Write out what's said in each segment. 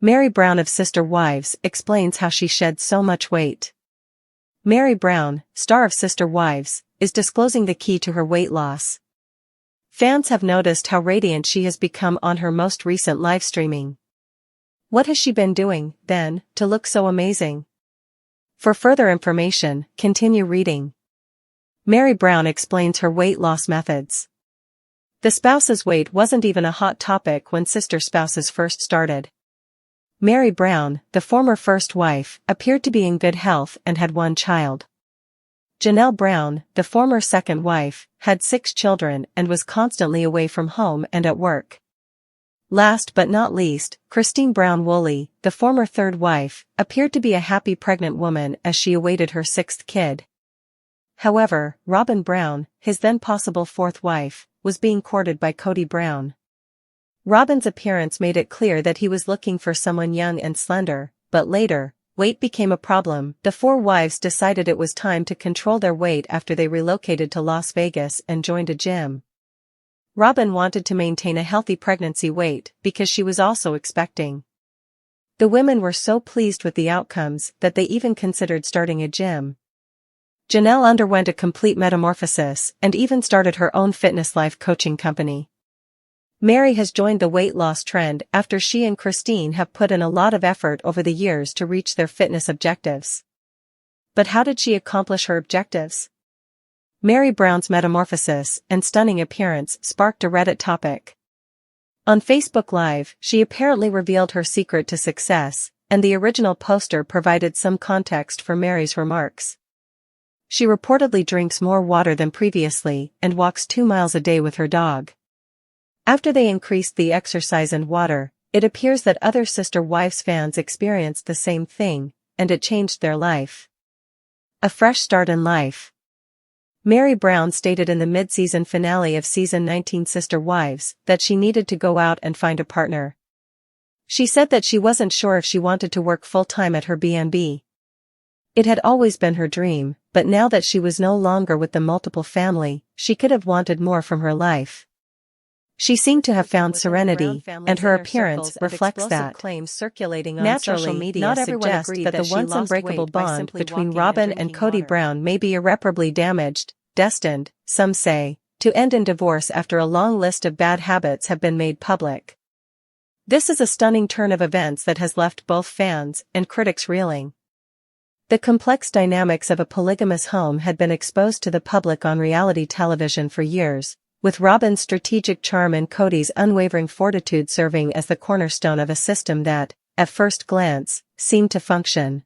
Meri Brown of Sister Wives explains how she shed so much weight. Meri Brown, star of Sister Wives, is disclosing the key to her weight loss. Fans have noticed how radiant she has become on her most recent live streaming. What has she been doing, then, to look so amazing? For further information, continue reading. Meri Brown explains her weight loss methods. The spouse's weight wasn't even a hot topic when Sister Spouses first started. Meri Brown, the former first wife, appeared to be in good health and had one child. Janelle Brown, the former second wife, had 6 children and was constantly away from home and at work. Last but not least, Christine Brown Woolley, the former third wife, appeared to be a happy pregnant woman as she awaited her 6th kid. However, Robin Brown, his then possible 4th wife, was being courted by Cody Brown. Robin's appearance made it clear that he was looking for someone young and slender, but later, weight became a problem. The 4 wives decided it was time to control their weight after they relocated to Las Vegas and joined a gym. Robin wanted to maintain a healthy pregnancy weight because she was also expecting. The women were so pleased with the outcomes that they even considered starting a gym. Janelle underwent a complete metamorphosis and even started her own fitness life coaching company. Meri has joined the weight loss trend after she and Christine have put in a lot of effort over the years to reach their fitness objectives. But how did she accomplish her objectives? Meri Brown's metamorphosis and stunning appearance sparked a Reddit topic. On Facebook Live, she apparently revealed her secret to success, and the original poster provided some context for Meri's remarks. She reportedly drinks more water than previously and walks 2 miles a day with her dog. After they increased the exercise and water, it appears that other Sister Wives fans experienced the same thing, and it changed their life. A fresh start in life. Meri Brown stated in the mid-season finale of season 19 Sister Wives that she needed to go out and find a partner. She said that she wasn't sure if she wanted to work full-time at her B&B. It had always been her dream, but now that she was no longer with the multiple family, she could have wanted more from her life. She seemed to have found serenity, and her appearance reflects that. Naturally, not everyone agreed that the once unbreakable bond between Robin and Cody Brown may be irreparably damaged, destined, some say, to end in divorce after a long list of bad habits have been made public. This is a stunning turn of events that has left both fans and critics reeling. The complex dynamics of a polygamous home had been exposed to the public on reality television for years, with Robin's strategic charm and Cody's unwavering fortitude serving as the cornerstone of a system that, at first glance, seemed to function.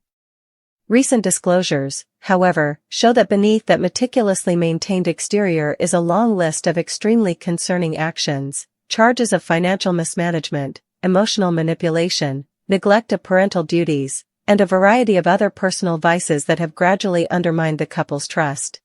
Recent disclosures, however, show that beneath that meticulously maintained exterior is a long list of extremely concerning actions, charges of financial mismanagement, emotional manipulation, neglect of parental duties, and a variety of other personal vices that have gradually undermined the couple's trust.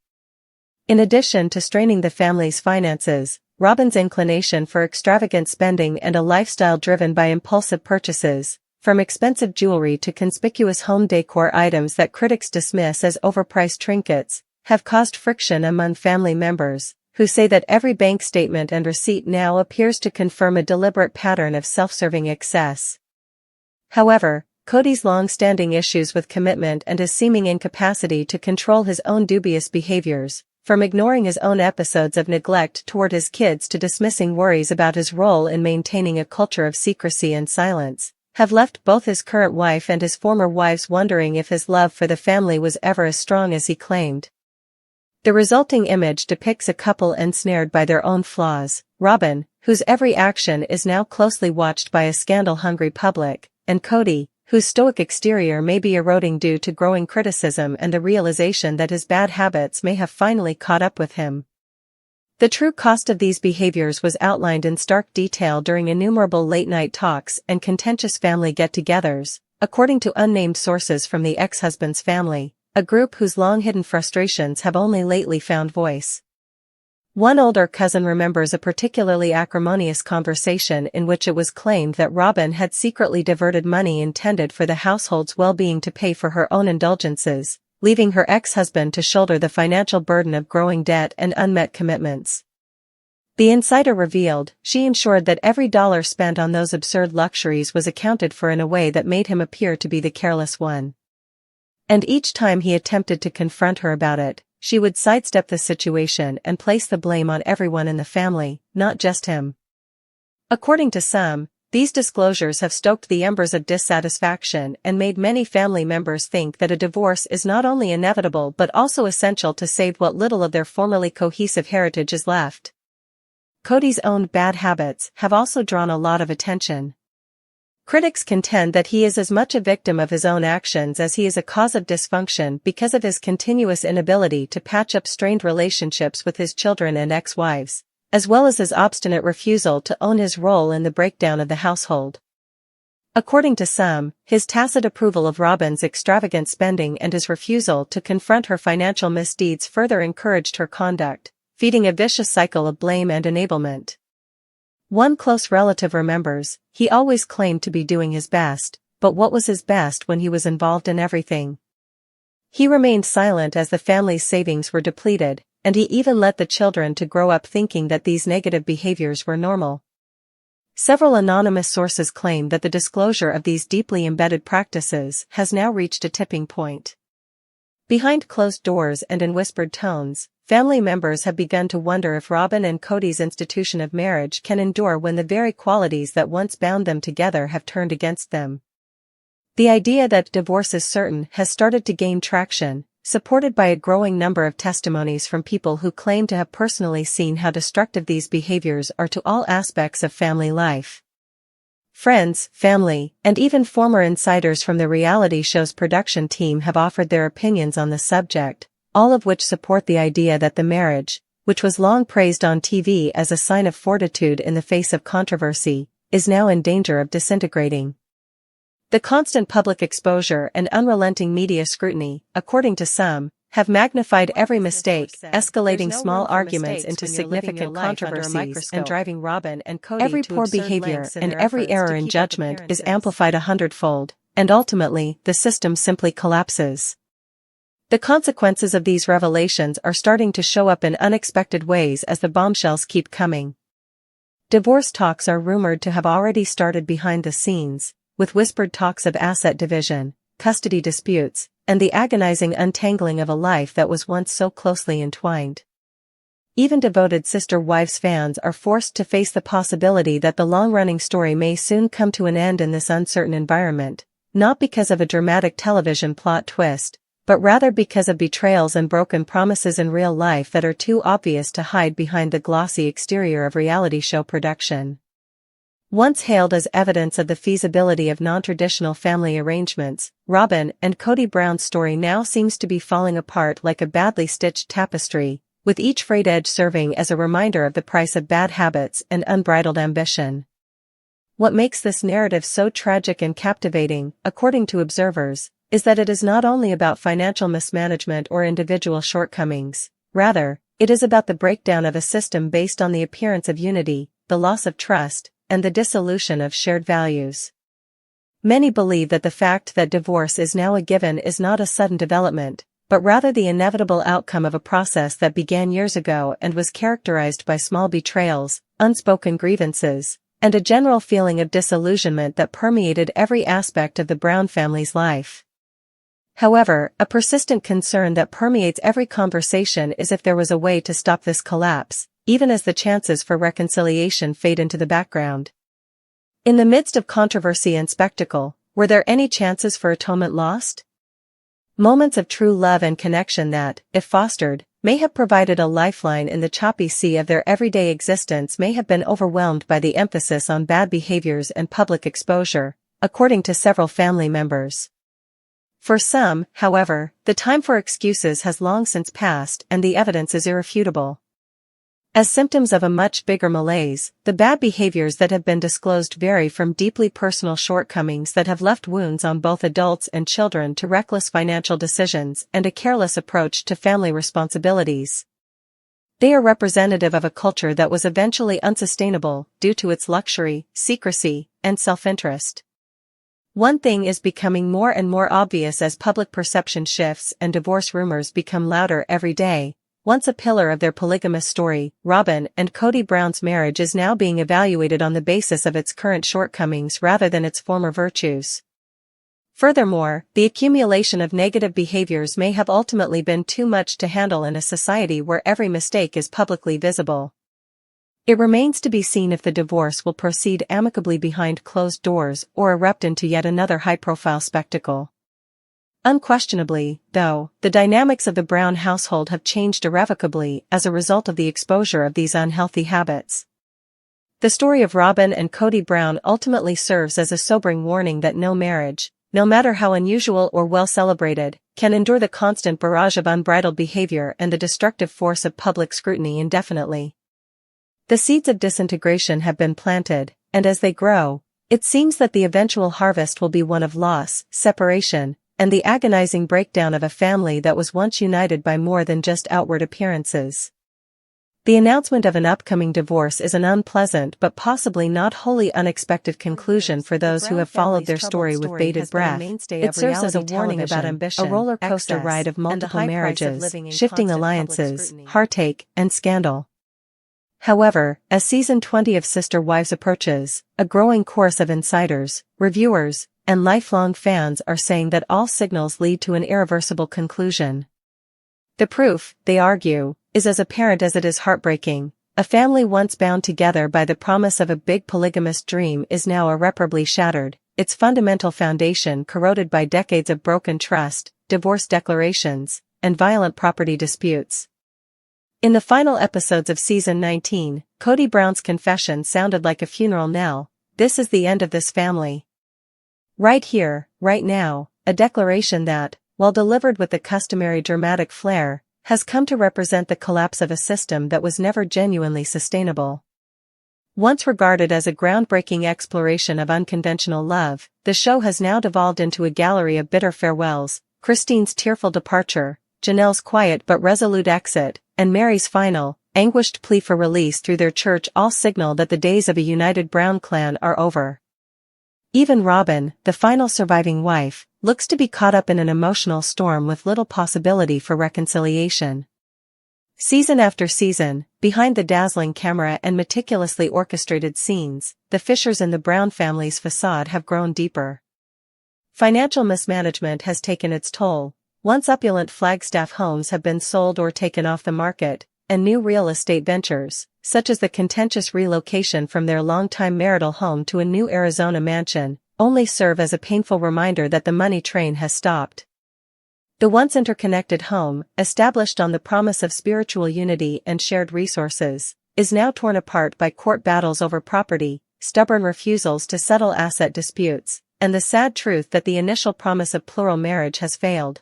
In addition to straining the family's finances, Robin's inclination for extravagant spending and a lifestyle driven by impulsive purchases, from expensive jewelry to conspicuous home decor items that critics dismiss as overpriced trinkets, have caused friction among family members, who say that every bank statement and receipt now appears to confirm a deliberate pattern of self-serving excess. However, Cody's long-standing issues with commitment and his seeming incapacity to control his own dubious behaviors, from ignoring his own episodes of neglect toward his kids to dismissing worries about his role in maintaining a culture of secrecy and silence, have left both his current wife and his former wives wondering if his love for the family was ever as strong as he claimed. The resulting image depicts a couple ensnared by their own flaws, Robin, whose every action is now closely watched by a scandal-hungry public, and Cody, whose stoic exterior may be eroding due to growing criticism and the realization that his bad habits may have finally caught up with him. The true cost of these behaviors was outlined in stark detail during innumerable late-night talks and contentious family get-togethers, according to unnamed sources from the ex-husband's family, a group whose long-hidden frustrations have only lately found voice. One older cousin remembers a particularly acrimonious conversation in which it was claimed that Robin had secretly diverted money intended for the household's well-being to pay for her own indulgences, leaving her ex-husband to shoulder the financial burden of growing debt and unmet commitments. The insider revealed, she ensured that every dollar spent on those absurd luxuries was accounted for in a way that made him appear to be the careless one. And each time he attempted to confront her about it, she would sidestep the situation and place the blame on everyone in the family, not just him. According to some, these disclosures have stoked the embers of dissatisfaction and made many family members think that a divorce is not only inevitable but also essential to save what little of their formerly cohesive heritage is left. Cody's own bad habits have also drawn a lot of attention. Critics contend that he is as much a victim of his own actions as he is a cause of dysfunction because of his continuous inability to patch up strained relationships with his children and ex-wives, as well as his obstinate refusal to own his role in the breakdown of the household. According to some, his tacit approval of Robyn's extravagant spending and his refusal to confront her financial misdeeds further encouraged her conduct, feeding a vicious cycle of blame and enablement. One close relative remembers, he always claimed to be doing his best, but what was his best when he was involved in everything? He remained silent as the family's savings were depleted, and he even let the children to grow up thinking that these negative behaviors were normal. Several anonymous sources claim that the disclosure of these deeply embedded practices has now reached a tipping point. Behind closed doors and in whispered tones, family members have begun to wonder if Robyn and Cody's institution of marriage can endure when the very qualities that once bound them together have turned against them. The idea that divorce is certain has started to gain traction, supported by a growing number of testimonies from people who claim to have personally seen how destructive these behaviors are to all aspects of family life. Friends, family, and even former insiders from the reality show's production team have offered their opinions on the subject, all of which support the idea that the marriage, which was long praised on TV as a sign of fortitude in the face of controversy, is now in danger of disintegrating. The constant public exposure and unrelenting media scrutiny, according to some, have magnified every mistake, escalating small arguments into significant controversies and driving Robyn and Cody every poor behavior and every error in judgment is amplified 100-fold, and ultimately, the system simply collapses. The consequences of these revelations are starting to show up in unexpected ways as the bombshells keep coming. Divorce talks are rumored to have already started behind the scenes, with whispered talks of asset division, custody disputes, and the agonizing untangling of a life that was once so closely entwined. Even devoted Sister Wives fans are forced to face the possibility that the long-running story may soon come to an end in this uncertain environment, not because of a dramatic television plot twist, but rather because of betrayals and broken promises in real life that are too obvious to hide behind the glossy exterior of reality show production. Once hailed as evidence of the feasibility of non-traditional family arrangements, Robyn and Cody Brown's story now seems to be falling apart like a badly stitched tapestry, with each frayed edge serving as a reminder of the price of bad habits and unbridled ambition. What makes this narrative so tragic and captivating, according to observers, is that it is not only about financial mismanagement or individual shortcomings, rather, it is about the breakdown of a system based on the appearance of unity, the loss of trust, and the dissolution of shared values. Many believe that the fact that divorce is now a given is not a sudden development, but rather the inevitable outcome of a process that began years ago and was characterized by small betrayals, unspoken grievances, and a general feeling of disillusionment that permeated every aspect of the Brown family's life. However, a persistent concern that permeates every conversation is if there was a way to stop this collapse, even as the chances for reconciliation fade into the background. In the midst of controversy and spectacle, were there any chances for atonement lost? Moments of true love and connection that, if fostered, may have provided a lifeline in the choppy sea of their everyday existence may have been overwhelmed by the emphasis on bad behaviors and public exposure, according to several family members. For some, however, the time for excuses has long since passed and the evidence is irrefutable. As symptoms of a much bigger malaise, the bad behaviors that have been disclosed vary from deeply personal shortcomings that have left wounds on both adults and children to reckless financial decisions and a careless approach to family responsibilities. They are representative of a culture that was eventually unsustainable due to its luxury, secrecy, and self-interest. One thing is becoming more and more obvious as public perception shifts and divorce rumors become louder every day. once a pillar of their polygamous story, Robin and Cody Brown's marriage is now being evaluated on the basis of its current shortcomings rather than its former virtues. Furthermore, the accumulation of negative behaviors may have ultimately been too much to handle in a society where every mistake is publicly visible. It remains to be seen if the divorce will proceed amicably behind closed doors or erupt into yet another high-profile spectacle. Unquestionably, though, the dynamics of the Brown household have changed irrevocably as a result of the exposure of these unhealthy habits. The story of Robin and Cody Brown ultimately serves as a sobering warning that no marriage, no matter how unusual or well celebrated, can endure the constant barrage of unbridled behavior and the destructive force of public scrutiny indefinitely. The seeds of disintegration have been planted, and as they grow, it seems that the eventual harvest will be one of loss, separation, and the agonizing breakdown of a family that was once united by more than just outward appearances. The announcement of an upcoming divorce is an unpleasant but possibly not wholly unexpected conclusion for those who have followed their story with bated breath. It serves as a warning about ambition, a roller coaster ride of multiple marriages, shifting alliances, heartache, and scandal. However, as season 20 of Sister Wives approaches, a growing chorus of insiders, reviewers, and lifelong fans are saying that all signals lead to an irreversible conclusion. The proof, they argue, is as apparent as it is heartbreaking. A family once bound together by the promise of a big polygamous dream is now irreparably shattered, its fundamental foundation corroded by decades of broken trust, divorce declarations, and violent property disputes. In the final episodes of season 19, Cody Brown's confession sounded like a funeral knell. This is the end of this family. Right here, right now, a declaration that, while delivered with the customary dramatic flair, has come to represent the collapse of a system that was never genuinely sustainable. Once regarded as a groundbreaking exploration of unconventional love, the show has now devolved into a gallery of bitter farewells, Christine's tearful departure, Janelle's quiet but resolute exit, and Meri's final, anguished plea for release through their church all signal that the days of a united Brown clan are over. Even Robin, the final surviving wife, looks to be caught up in an emotional storm with little possibility for reconciliation. Season after season, behind the dazzling camera and meticulously orchestrated scenes, the fissures in the Brown family's facade have grown deeper. Financial mismanagement has taken its toll. Once opulent Flagstaff homes have been sold or taken off the market, and new real estate ventures, such as the contentious relocation from their longtime marital home to a new Arizona mansion, only serve as a painful reminder that the money train has stopped. The once interconnected home, established on the promise of spiritual unity and shared resources, is now torn apart by court battles over property, stubborn refusals to settle asset disputes, and the sad truth that the initial promise of plural marriage has failed.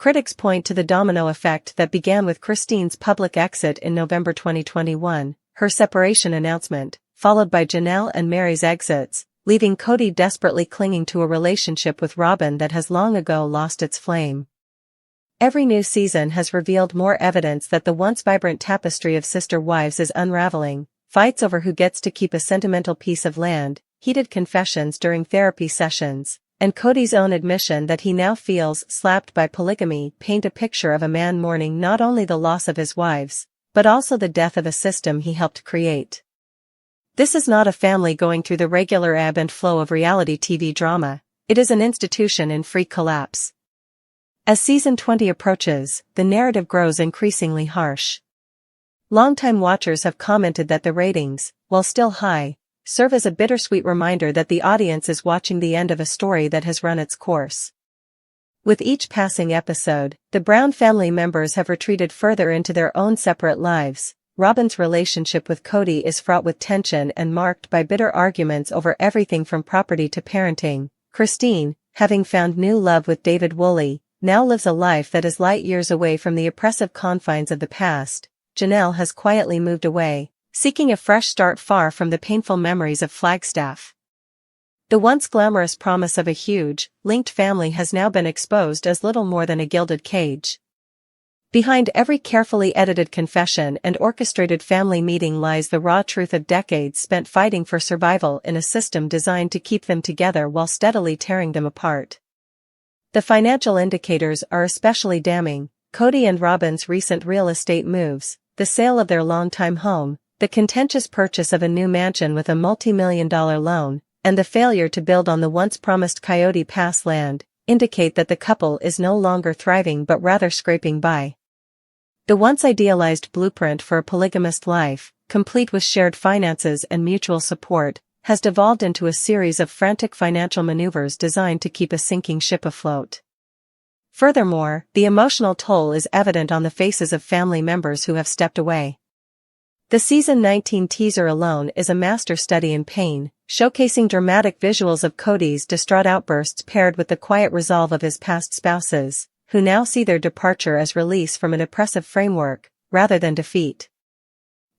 Critics point to the domino effect that began with Christine's public exit in November 2021, her separation announcement, followed by Janelle and Meri's exits, leaving Cody desperately clinging to a relationship with Robin that has long ago lost its flame. Every new season has revealed more evidence that the once vibrant tapestry of Sister Wives is unraveling, fights over who gets to keep a sentimental piece of land, heated confessions during therapy sessions, and Cody's own admission that he now feels slapped by polygamy paint a picture of a man mourning not only the loss of his wives, but also the death of a system he helped create. This is not a family going through the regular ebb and flow of reality TV drama, it is an institution in free collapse. As season 20 approaches, the narrative grows increasingly harsh. Longtime watchers have commented that the ratings, while still high, serve as a bittersweet reminder that the audience is watching the end of a story that has run its course. With each passing episode, the Brown family members have retreated further into their own separate lives. Robin's relationship with Cody is fraught with tension and marked by bitter arguments over everything from property to parenting. Christine, having found new love with David Woolley, now lives a life that is light years away from the oppressive confines of the past. Janelle has quietly moved away, seeking a fresh start far from the painful memories of Flagstaff. The once glamorous promise of a huge, linked family has now been exposed as little more than a gilded cage. Behind every carefully edited confession and orchestrated family meeting lies the raw truth of decades spent fighting for survival in a system designed to keep them together while steadily tearing them apart. The financial indicators are especially damning. Cody and Robin's recent real estate moves, the sale of their longtime home, the contentious purchase of a new mansion with a multi-million-dollar loan, and the failure to build on the once-promised Coyote Pass land, indicate that the couple is no longer thriving but rather scraping by. The once idealized blueprint for a polygamist life, complete with shared finances and mutual support, has devolved into a series of frantic financial maneuvers designed to keep a sinking ship afloat. Furthermore, the emotional toll is evident on the faces of family members who have stepped away. The Season 19 teaser alone is a master study in pain, showcasing dramatic visuals of Cody's distraught outbursts paired with the quiet resolve of his past spouses, who now see their departure as release from an oppressive framework, rather than defeat.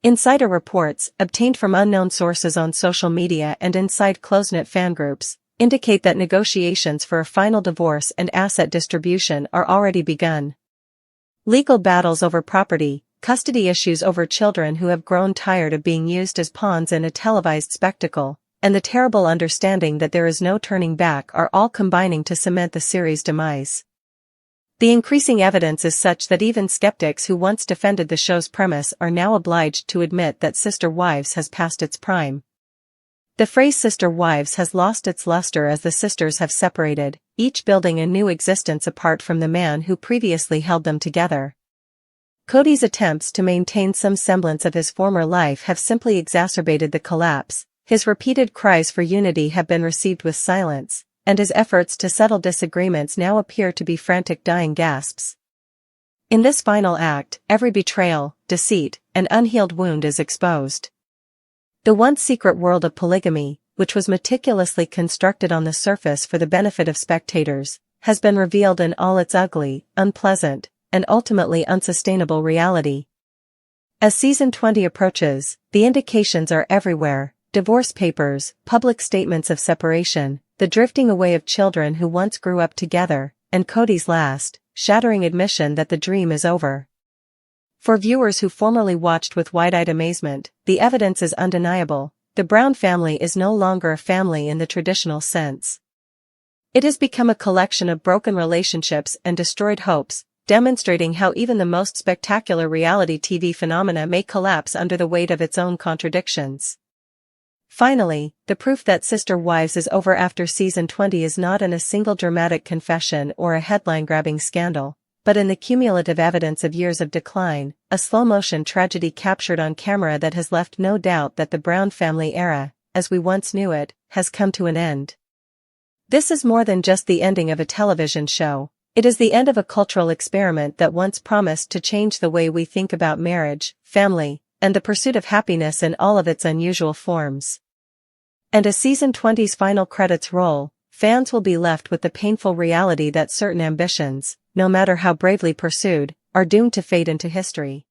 Insider reports, obtained from unknown sources on social media and inside close-knit fan groups, indicate that negotiations for a final divorce and asset distribution are already begun. Legal battles over property, custody issues over children who have grown tired of being used as pawns in a televised spectacle, and the terrible understanding that there is no turning back are all combining to cement the series' demise. The increasing evidence is such that even skeptics who once defended the show's premise are now obliged to admit that Sister Wives has passed its prime. The phrase Sister Wives has lost its luster as the sisters have separated, each building a new existence apart from the man who previously held them together. Cody's attempts to maintain some semblance of his former life have simply exacerbated the collapse, his repeated cries for unity have been received with silence, and his efforts to settle disagreements now appear to be frantic dying gasps. In this final act, every betrayal, deceit, and unhealed wound is exposed. The once secret world of polygamy, which was meticulously constructed on the surface for the benefit of spectators, has been revealed in all its ugly, unpleasant, and ultimately unsustainable reality. As Season 20 approaches, the indications are everywhere: divorce papers, public statements of separation, the drifting away of children who once grew up together, and Cody's last, shattering admission that the dream is over. For viewers who formerly watched with wide-eyed amazement, the evidence is undeniable: the Brown family is no longer a family in the traditional sense. It has become a collection of broken relationships and destroyed hopes, demonstrating how even the most spectacular reality TV phenomena may collapse under the weight of its own contradictions. Finally, the proof that Sister Wives is over after Season 20 is not in a single dramatic confession or a headline-grabbing scandal, but in the cumulative evidence of years of decline, a slow-motion tragedy captured on camera that has left no doubt that the Brown family era, as we once knew it, has come to an end. This is more than just the ending of a television show. It is the end of a cultural experiment that once promised to change the way we think about marriage, family, and the pursuit of happiness in all of its unusual forms. And as Season 20's final credits roll, fans will be left with the painful reality that certain ambitions, no matter how bravely pursued, are doomed to fade into history.